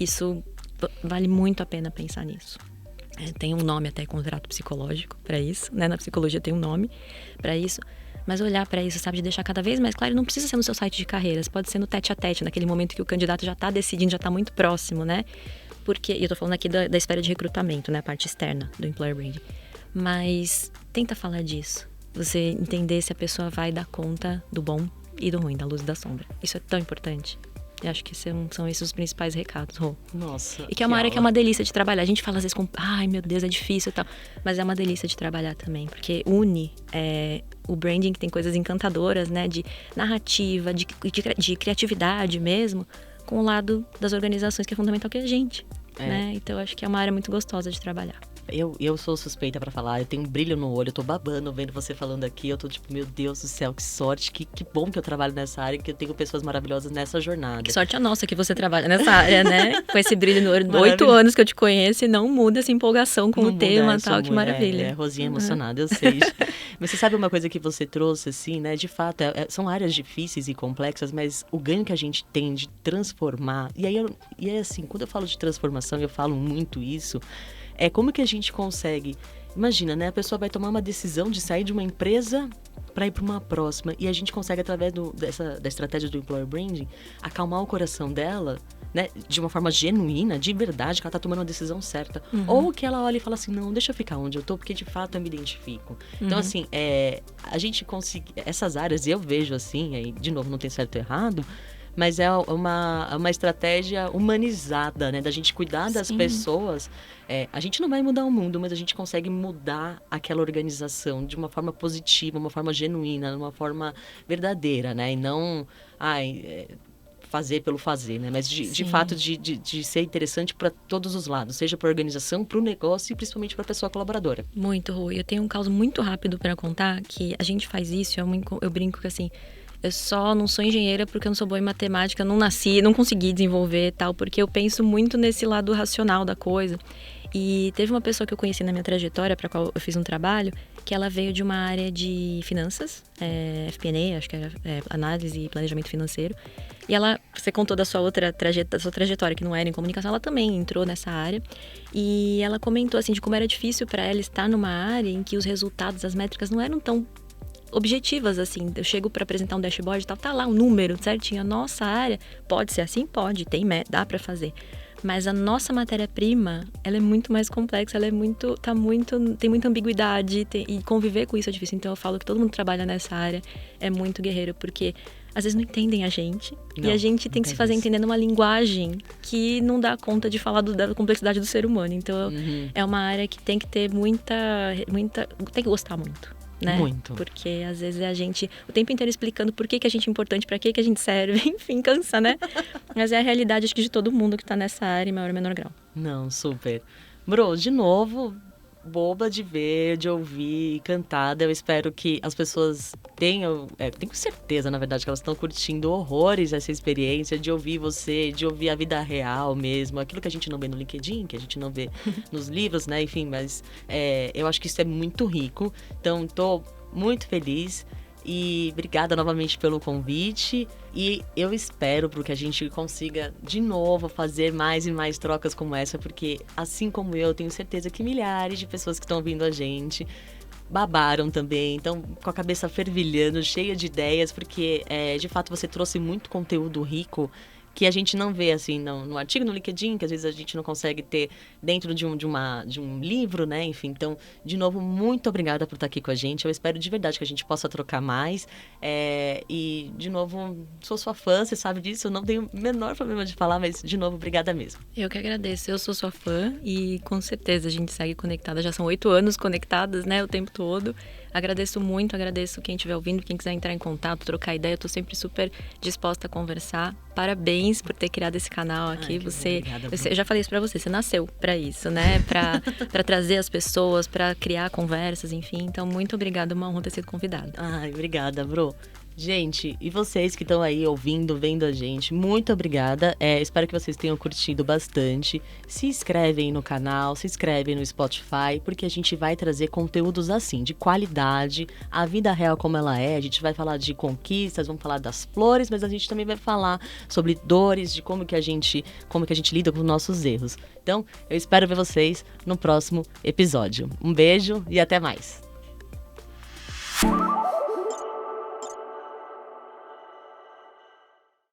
Isso vale muito a pena pensar nisso. Tem um nome até, contrato psicológico para isso, né? Na psicologia tem um nome para isso. Mas olhar para isso, sabe, de deixar cada vez mais claro, não precisa ser no seu site de carreiras, pode ser no tete-a-tete, naquele momento que o candidato já está decidindo, já está muito próximo, né? Porque, e eu tô falando aqui da esfera de recrutamento, né? A parte externa do employer branding. Mas tenta falar disso. Você entender se a pessoa vai dar conta do bom e do ruim, da luz e da sombra. Isso é tão importante. Eu acho que são esses os principais recados, Rô. Nossa. E que é uma área que é uma delícia de trabalhar. A gente fala às vezes com, ai meu Deus, é difícil e tal. Mas é uma delícia de trabalhar também, porque une o branding, que tem coisas encantadoras, né? De narrativa, de criatividade mesmo, com o lado das organizações, que é fundamental, que é a gente. Né? Então eu acho que é uma área muito gostosa de trabalhar. Eu sou suspeita pra falar, eu tenho um brilho no olho, eu tô babando vendo você falando aqui, eu tô tipo, meu Deus do céu, que sorte, que bom que eu trabalho nessa área, que eu tenho pessoas maravilhosas nessa jornada. Que sorte a nossa que você trabalha nessa área, né? Com esse brilho no olho, 8 anos que eu te conheço e não muda essa empolgação com o tema e tal, que maravilha. Rosinha emocionada, eu sei. Mas você sabe uma coisa que você trouxe, assim, né? De fato, são áreas difíceis e complexas, mas o ganho que a gente tem de transformar, e é assim, quando eu falo de transformação, eu falo muito isso, é como que a gente consegue... Imagina, né? A pessoa vai tomar uma decisão de sair de uma empresa para ir para uma próxima. E a gente consegue, através da estratégia do Employer Branding, acalmar o coração dela, né? De uma forma genuína, de verdade, que ela tá tomando uma decisão certa. Ou que ela olha e fala assim, não, deixa eu ficar onde eu tô, porque de fato eu me identifico. Então, assim, a gente consegue... Essas áreas, eu vejo assim, aí, de novo, não tem certo ou errado, mas é uma estratégia humanizada, né? Da gente cuidar das pessoas. A gente não vai mudar o mundo, mas a gente consegue mudar aquela organização de uma forma positiva, uma forma genuína, uma forma verdadeira, né? E não fazer pelo fazer, né? Mas de fato de ser interessante para todos os lados, seja para a organização, para o negócio e principalmente para a pessoa colaboradora. Muito, Rui. Eu tenho um caso muito rápido para contar, que a gente faz isso, eu brinco que assim... Eu só não sou engenheira porque eu não sou boa em matemática, não nasci, não consegui desenvolver tal, porque eu penso muito nesse lado racional da coisa. E teve uma pessoa que eu conheci na minha trajetória, para a qual eu fiz um trabalho, que ela veio de uma área de finanças, FP&A, acho que era análise e planejamento financeiro. E você contou da sua outra trajetória, que não era em comunicação, ela também entrou nessa área. E ela comentou assim de como era difícil para ela estar numa área em que os resultados, as métricas não eram tão objetivas, assim. Eu chego para apresentar um dashboard e tal, tá lá um número certinho. A nossa área pode ser assim? Pode, dá para fazer. Mas a nossa matéria-prima, ela é muito mais complexa, ela tem muita ambiguidade, e conviver com isso é difícil. Então eu falo que todo mundo que trabalha nessa área é muito guerreiro, porque às vezes não entendem a gente. E a gente tem que se fazer entender numa linguagem que não dá conta de falar da complexidade do ser humano. Então é uma área que tem que ter tem que gostar muito. Né? Muito. Porque às vezes é a gente o tempo inteiro explicando por que a gente é importante, pra que a gente serve, enfim, cansa, né? Mas é a realidade, acho que de todo mundo que tá nessa área, em maior ou menor grau. Não, super. Bro, de novo, boba de ver, de ouvir, cantada. Eu espero que as pessoas tenho certeza, na verdade, que elas estão curtindo horrores essa experiência de ouvir você, de ouvir a vida real mesmo, aquilo que a gente não vê no LinkedIn, que a gente não vê nos livros, né? Enfim, mas eu acho que isso é muito rico. Então, estou muito feliz e obrigada novamente pelo convite. E eu espero que a gente consiga, de novo, fazer mais e mais trocas como essa, porque, assim como eu, tenho certeza que milhares de pessoas que estão ouvindo a gente babaram também, então com a cabeça fervilhando, cheia de ideias, porque de fato você trouxe muito conteúdo rico que a gente não vê, assim, no artigo, no LinkedIn, que às vezes a gente não consegue ter dentro de um livro, né? Enfim, então, de novo, muito obrigada por estar aqui com a gente. Eu espero de verdade que a gente possa trocar mais. E, de novo, sou sua fã, você sabe disso, eu não tenho o menor problema de falar, mas, de novo, obrigada mesmo. Eu que agradeço, eu sou sua fã e com certeza a gente segue conectada, já são 8 anos conectadas, né, o tempo todo. Agradeço muito, agradeço quem estiver ouvindo, quem quiser entrar em contato, trocar ideia, eu tô sempre super disposta a conversar. Parabéns por ter criado esse canal aqui. Eu já falei isso pra você nasceu pra isso, né, pra trazer as pessoas, pra criar conversas, enfim. Então, muito obrigada, uma honra ter sido convidada. Ai, obrigada, Bru. Gente, e vocês que estão aí ouvindo, vendo a gente, muito obrigada. Espero que vocês tenham curtido bastante. Se inscrevem no canal, se inscrevem no Spotify, porque a gente vai trazer conteúdos assim, de qualidade, a vida real como ela é. A gente vai falar de conquistas, vamos falar das flores, mas a gente também vai falar sobre dores, de como que a gente lida com os nossos erros. Então, eu espero ver vocês no próximo episódio. Um beijo e até mais!